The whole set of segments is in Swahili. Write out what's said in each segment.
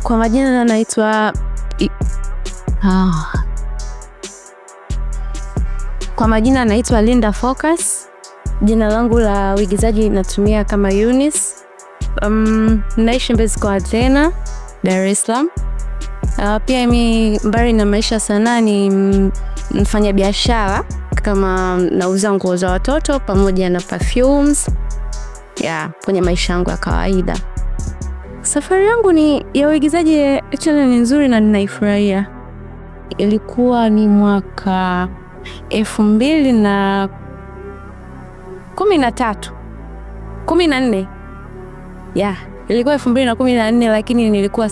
Kwa majina naitwa Kwa majina naitwa Linda Focus. Jina langu la uigizaji natumia kama Eunice. Naishi Mbezi kwa Athena, Dar es Salaam. Pia mimi mbali na maisha sana ni mfanya biashara, kama nauza nguo za watoto pamoja na perfumes. Kwenye maisha yangu ya kawaida. Safari yangu ni ya uigizaji actually ni nzuri na ninaifurahia. Ilikuwa ni mwaka 2013 14. Ilikuwa 2014, lakini nilikuwa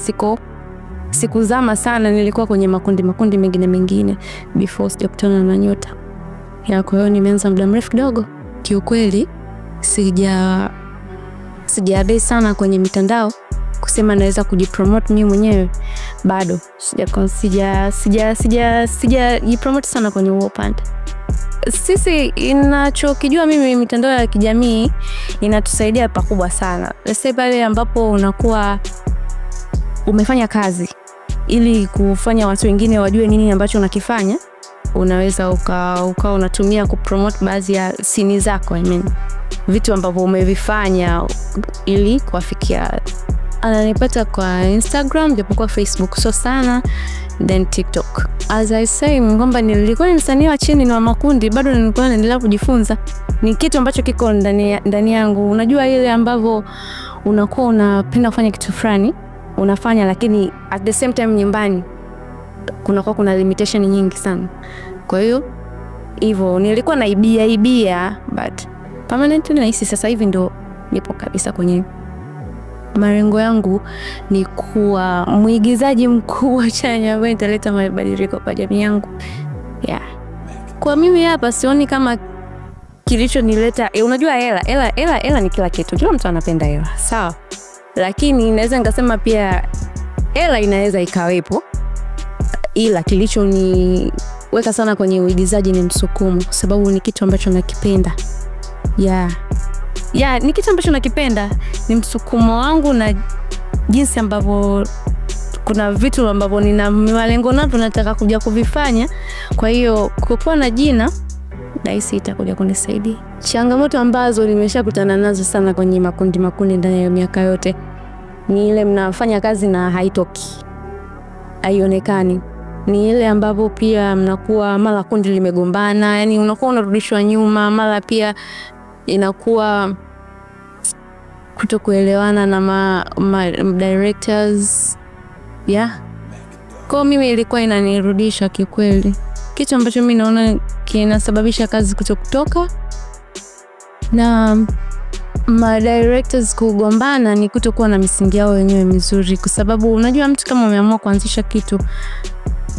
sikuzama sana, nilikuwa kwenye makundi mengine before sijakutana na nyota. Kwa hiyo nimeanza muda mrefu kidogo. Kiukweli sijabei sana kwenye mitandao kusema naweza kujipromote mimi mwenyewe. Bado sijajipromote sana kwenye huo upande. Sisi inachokijua mimi, mitandao ya kijamii inatusaidia pakubwa sana. Let's pale ambapo unakuwa umefanya kazi ili kufanya watu wengine wajue nini ambacho unakifanya, unaweza ukawa unatumia kupromote baadhi ya sini zako, vitu ambavyo umevifanya ili kuwafikia. Ananipata kwa Instagram, japokuwa Facebook so sana, then TikTok. As I say, kwamba nilikuwa msanii wa chini na makundi, bado nilikuwa naendelea kujifunza. Ni kitu ambacho kiko ndani yangu. Unajua ile ambavyo unakuwa unapenda kufanya kitu fulani, unafanya, lakini at the same time nyumbani kuna limitation nyingi sana. Kwa hiyo hivyo nilikuwa naibia but permanently nahisi sasa hivi ndo nipo kabisa kwenye malengo yangu ni kuwa muigizaji mkubwa chanya ambaye italeta mabadiliko kwa jamii yangu. Kwa mimi hapa sioni kama kilichonileta, unajua hela ni kila kitu. Kila mtu anapenda hela, sawa? Lakini naweza nikasema pia hela inaweza ikawepo, ila kilichoniweka sana kwenye uigizaji ni msukumo, kwa sababu ni kitu ambacho nakipenda. Ni kitu ambacho nakipenda, ni msukumo wangu na jinsi ambavyo kuna vitu ambavyo nina malengo navyo nataka kuja kuvifanya. Kwa hiyo kuwa na jina nahisi itakuja kunisaidia. Changamoto ambazo nimeshakutana nazo sana kwenye makundi ndani ya miaka yote ni ile mnafanya kazi na haitoki, haionekani. Ni ile ambapo pia mnakuwa mara kundi limegombana, unakuwa unarudishwa nyuma, mara pia inakuwa kutokuelewana na directors. Kwa mimi ilikuwa inanirudisha kikweli. Kitu ambacho mimi naona kinasababisha kazi kutoka na directors kugombana ni kutokuwa na misingi yao wenyewe mizuri, kwa sababu unajua mtu kama umeamua kuanzisha kitu,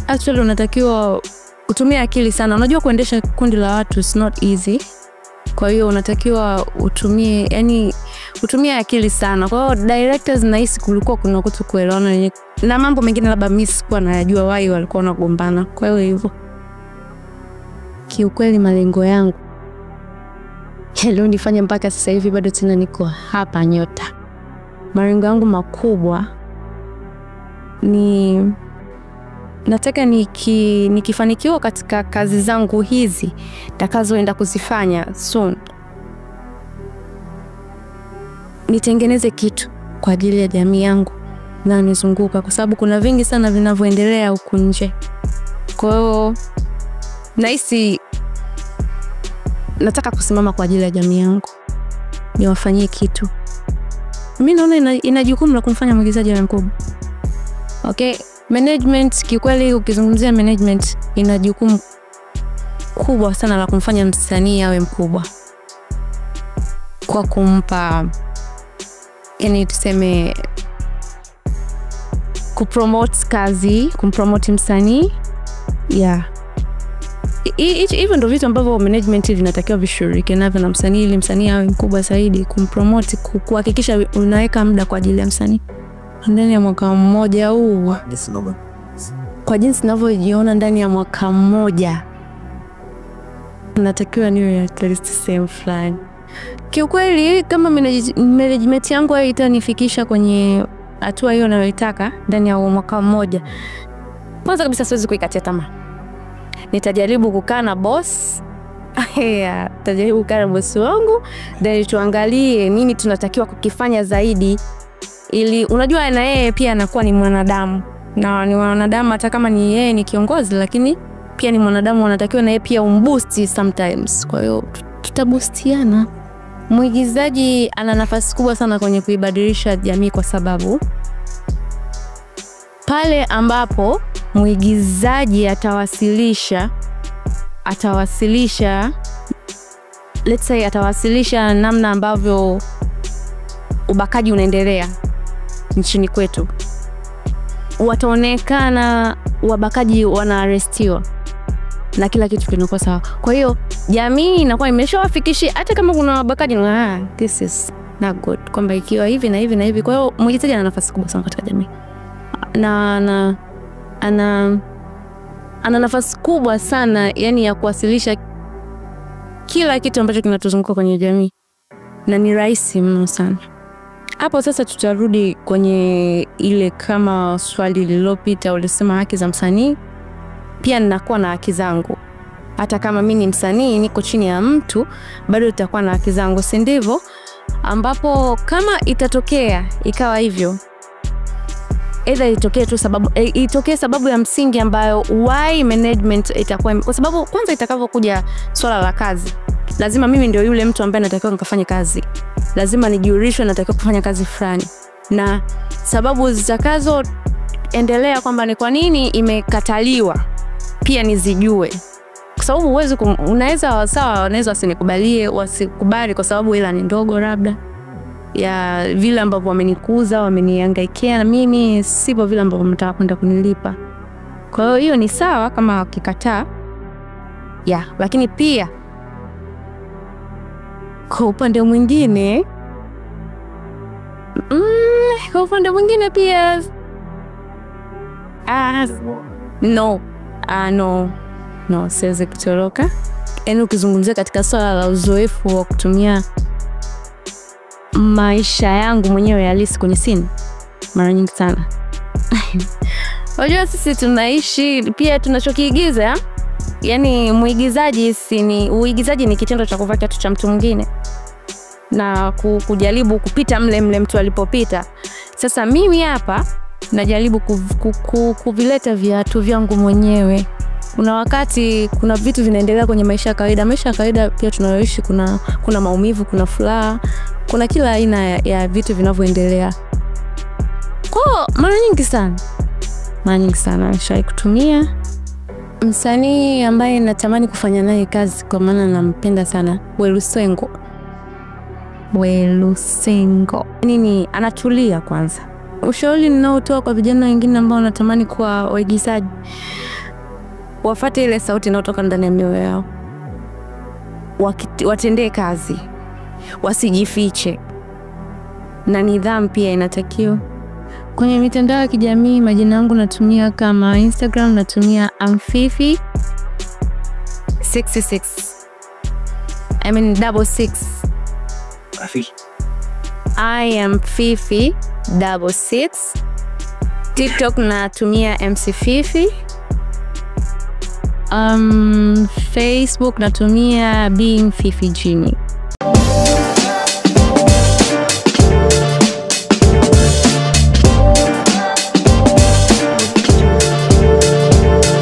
actually unatakiwa utumie akili sana. Unajua kuendesha kundi la watu is not easy. Kwa hiyo unatakiwa utumie akili sana. Kwa hiyo directors nahisi kulikuwa kuna kutokuelewana na mambo mengine labda mimi sikuwa najua why walikuwa wanagombana. Kwa hiyo hivyo kiukweli malengo yangu hello nifanye mpaka sasa hivi bado tena niko hapa Nyota. Malengo yangu makubwa ni nataka nikifanikiwa katika kazi zangu hizi nitakazoenda kuzifanya soon, nitengeneze kitu kwa ajili ya jamii yangu na nizunguka, kwa sababu kuna vingi sana vinavyoendelea huku nje. Kwa hiyo nahisi nataka kusimama kwa ajili ya jamii yangu, niwafanyie kitu. Mimi naona ina jukumu la kumfanya mwigizaji awe mkubwa. Management, kikweli ukizungumzia management ina jukumu kubwa sana la kumfanya msanii awe mkubwa, kwa kumpa tuseme kupromote kazi, kumpromote msanii. Hivyo ndio vitu ambavyo management linatakiwa vishiriki navyo na msanii, ili msanii awe mkubwa zaidi, kumpromote, kuhakikisha unaweka muda kwa ajili ya msanii. Ndani ya mwaka mmoja huu, kwa jinsi ninavyojiona ndani ya mwaka mmoja, natakiwa niwe at least same fulani. Kiukweli kama management yangu itanifikisha kwenye hatua hiyo nayoitaka ndani ya mwaka mmoja, kwanza kabisa siwezi kuikatia tamaa. Nitajaribu kukaa na boss. Nitajaribu kukaa na boss wangu, then tuangalie nini tunatakiwa kukifanya zaidi, ili unajua na yeye pia anakuwa ni mwanadamu. Na ni mwanadamu hata kama ni yeye ni kiongozi, lakini pia ni mwanadamu, anatakiwa na yeye pia umboost sometimes. Kwa hiyo tutaboostiana. Mwigizaji ana nafasi kubwa sana kwenye kuibadilisha jamii, kwa sababu pale ambapo mwigizaji atawasilisha let's say atawasilisha namna ambavyo ubakaji unaendelea nchini kwetu, wataonekana wabakaji wanaarestiwa na kila kitu kinakuwa sawa. Kwa hiyo jamii inakuwa imeshawafikishia hata kama kuna wabakaji, this is not good, kwamba ikiwa hivi na hivi na hivi. Kwa hiyo mwigizaji ana nafasi kubwa sana katika jamii, na ana nafasi kubwa sana yani ya kuwasilisha kila kitu ambacho kinatuzunguka kwenye jamii, na ni rahisi mno sana. Hapo sasa tutarudi kwenye ile kama swali lililopita, ulisema haki za msanii. Pia ninakuwa na haki zangu. Hata kama mimi ni msanii, niko chini ya mtu, bado nitakuwa na haki zangu, si ndivyo? Ambapo kama itatokea ikawa hivyo, either itokee sababu ya msingi ambayo why management itakuwa, kwa sababu kwanza itakavyokuja swala la kazi, lazima mimi ndio yule mtu ambaye natakiwa nikafanye kazi, lazima nijiurishwe natakiwa kufanya kazi fulani, na sababu zitakazo endelea kwamba ni kwa nini imekataliwa pia nizijue. Kwa sababu uwezi unaweza sawa, wanaweza wasinikubalie, wasikubali kwa sababu hela ni ndogo labda ya vile ambavyo wamenikuza, wamenihangaikia, na mimi sipo vile ambavyo mtaka kwenda kunilipa. Kwa hiyo ni sawa kama wakikataa. Lakini pia kwa upande mwingine pia no, siwezi kutoroka. Yaani ukizungumzia katika swala la uzoefu wa kutumia maisha yangu mwenyewe halisi kwenye scene, mara nyingi sana. Unajua sisi tunaishi pia tunachokiigiza. Yaani uigizaji ni kitendo cha kuvaa kiatu cha mtu mwingine na kujaribu kupita mle mtu alipopita. Sasa mimi hapa najaribu kuvileta viatu vyangu mwenyewe. Kuna wakati kuna vitu vinaendelea kwenye maisha ya kawaida. Maisha ya kawaida pia tunayoishi kuna maumivu, kuna furaha, kuna kila aina ya vitu vinavyoendelea. Kwa mara nyingi sana nishai kutumia msanii ambaye natamani kufanya naye kazi kwa maana nampenda sana, Welusengo. Nini anatulia kwanza. Ushauri ninaotoa kwa vijana wengine ambao wanatamani kuwa waigizaji, wafuate ile sauti inayotoka ndani ya mioyo yao. Watendee kazi. Wasijifiche. Na nidhamu pia inatakiwa. Kwenye mitandao ya kijamii majina yangu natumia kama Instagram natumia amfifi66. I mean 66. I am Fifi66. TikTok natumia mcfifi. Facebook natumia being Fifi Genie.